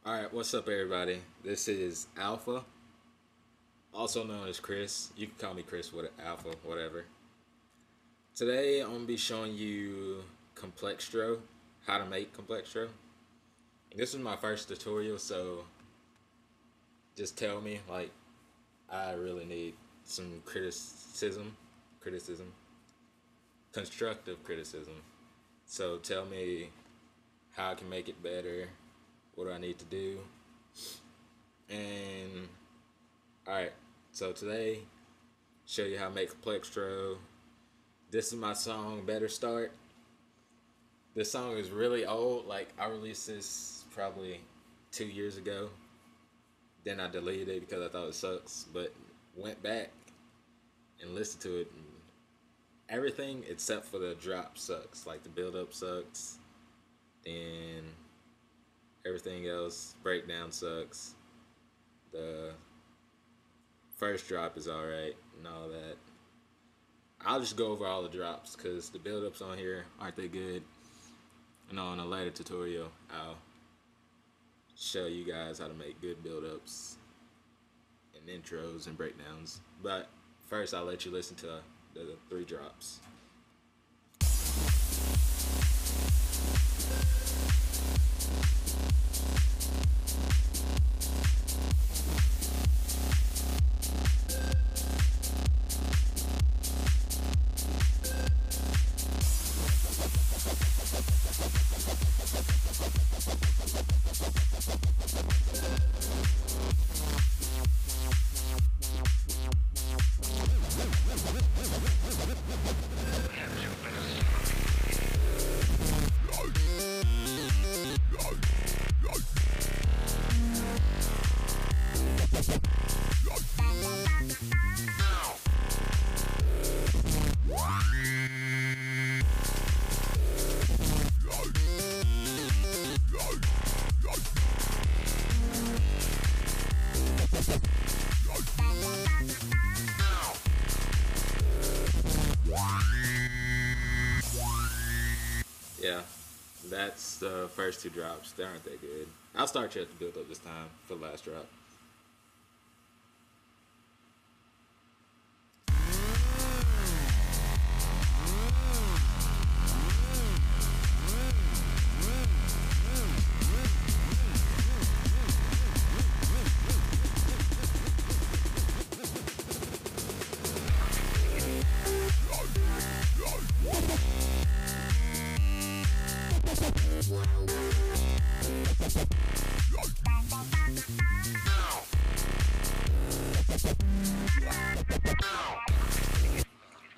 Alright, what's up, everybody? This is Alpha, also known as Chris. You can call me Chris with Alpha, whatever. Today, I'm going to be showing you Complextro, how to make Complextro. This is my first tutorial, so just tell me, I really need some criticism, constructive criticism. So tell me how I can make it better, what do I need to do, and alright, so today, show you how to make Complextro. This is my song, Better Start. This song is really old, I released this probably 2 years ago. Then I deleted it because I thought it sucks, but went back and listened to it, and everything except for the drop sucks. Like the build up sucks, then everything else, breakdown sucks. The first drop is alright and all that. I'll just go over all the drops because the build ups on here aren't that good. And on a later tutorial, I'll show you guys how to make good build ups and intros and breakdowns. But first, I'll let you listen to the 3 drops. Yeah, that's the first 2 drops. They aren't that good. I'll start you at the build up this time for the last drop.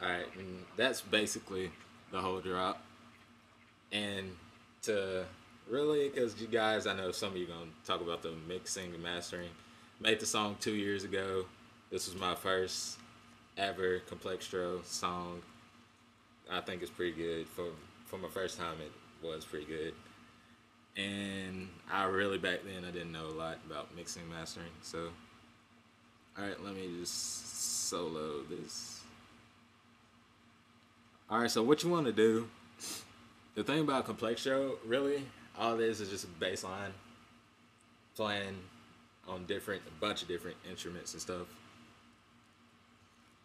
Alright, and that's basically the whole drop. And to really, because you guys, I know some of you going to talk about the mixing and mastering. Made the song 2 years ago. This was my first ever Complextro song. I think it's pretty good. For my first time, it was pretty good. And I really, back then, I didn't know a lot about mixing and mastering. So, alright, let me just solo this. Alright, so what you want to do, the thing about Complextro, really, all it is just a bass line playing on a bunch of different instruments and stuff.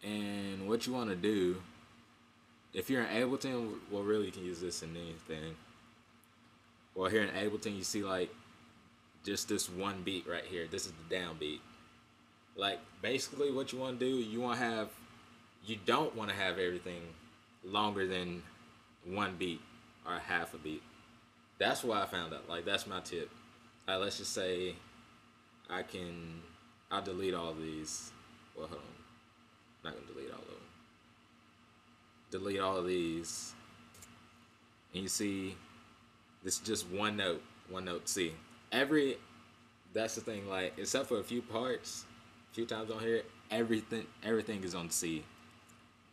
And what you want to do, if you're in Ableton, well, really, you can use this in anything. Well, here in Ableton, you see, just this one beat right here. This is the downbeat. Basically, what you want to do, you don't want to have everything longer than one beat or half a beat. That's why I found out. That's my tip. Let's just say I'll delete all these. Well, hold on. I'm not going to delete all of them. Delete all of these. And you see, this is just one note C. That's the thing, except for a few parts, a few times on here, everything is on C.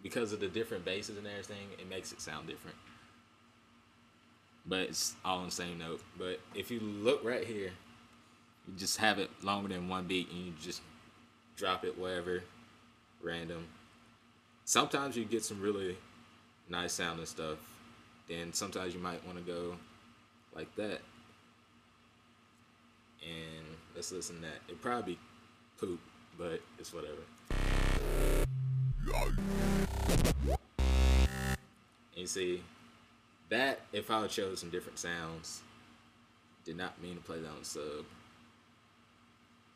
Because of the different basses and everything, it makes it sound different. But it's all on the same note. But if you look right here, you just have it longer than one beat and you just drop it wherever, random. Sometimes you get some really nice sounding stuff. Then sometimes you might want to go like that. And Let's listen to that. It probably be poop, but it's whatever. And you see, that, if I would chose some different sounds, did not mean to play that on sub.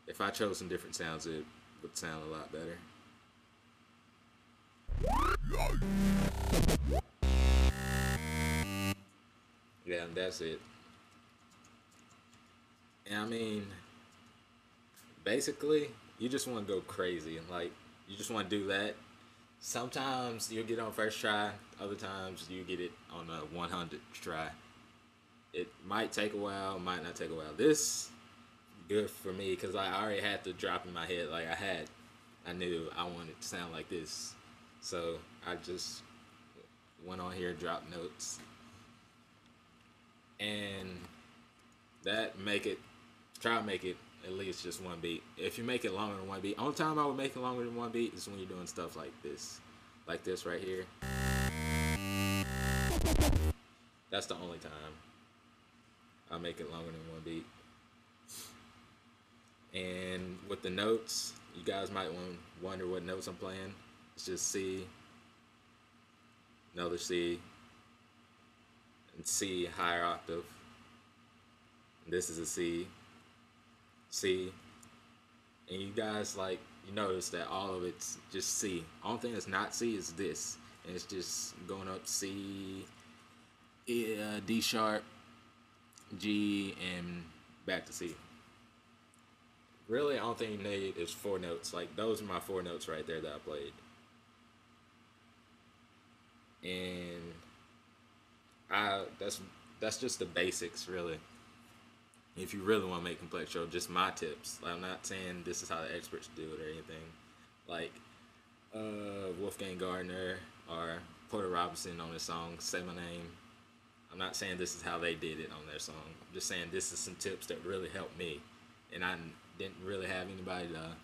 If I chose some different sounds, it would sound a lot better. Yeah, and that's it. And I mean, basically, you just want to go crazy. Like, you just want to do that. Sometimes you'll get it on first try. Other times you get it on a 100th try. It might take a while, might not take a while. This good for me because I already had the drop in my head. Like I knew I wanted it to sound like this. So I just went on here, dropped notes. And that try to make it at least just one beat. If you make it longer than one beat, only time I would make it longer than one beat is when you're doing stuff like this right here. That's the only time I'll make it longer than one beat. And with the notes, you guys might wonder what notes I'm playing. It's just C, another C, and C higher octave. And this is a C, C, and you guys you notice that all of it's just C. Only thing that's not C is this, and it's just going up C, D sharp, G, and back to C. Really, the only thing you need is 4 notes. Like, those are my 4 notes right there that I played. And that's just the basics, really. If you really want to make Complextro, just my tips. Like, I'm not saying this is how the experts do it or anything. Like Wolfgang Gardner or Porter Robinson on his song "Say My Name." I'm not saying this is how they did it on their song. I'm just saying this is some tips that really helped me, and I didn't really have anybody to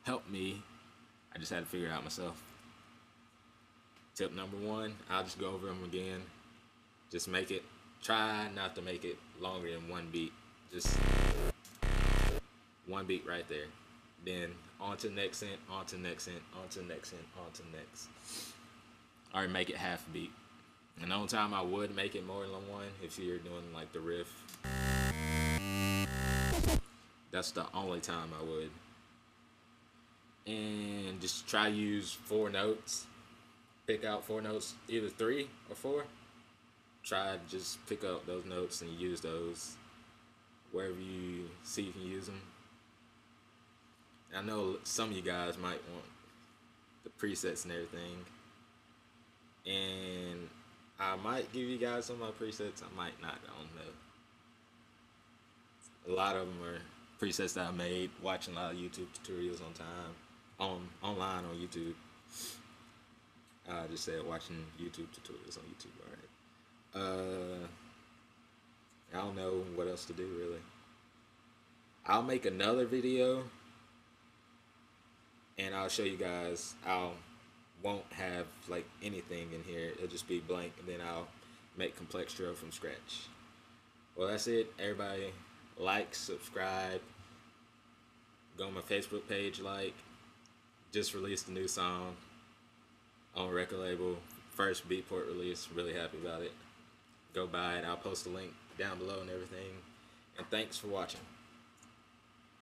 help me. I just had to figure it out myself. Tip number 1, I'll just go over them again. Just try not to make it longer than one beat. Just one beat right there. Then on to the next cent, on to the next cent, on to the next cent, on to the next. Or make it half a beat. And the only time I would make it more than one, if you're doing like the riff, that's the only time I would. And just try to use 4 notes. Pick out 4 notes, either 3 or 4. Try to just pick up those notes and use those wherever you see you can use them. I know some of you guys might want the presets and everything, and I might give you guys some of my presets. I might not. I don't know. A lot of them are presets that I made watching a lot of YouTube tutorials online on YouTube. I just said watching YouTube tutorials on YouTube. All right. I don't know what else to do really. I'll make another video and I'll show you guys. I won't have like anything in here. It'll just be blank, and then I'll make Complextro from scratch. Well, that's it. Everybody like, subscribe, go on my Facebook page. Just released a new song on a record label, first Beatport release. Really happy about it. Go buy it. I'll post a link down below and everything. And thanks for watching.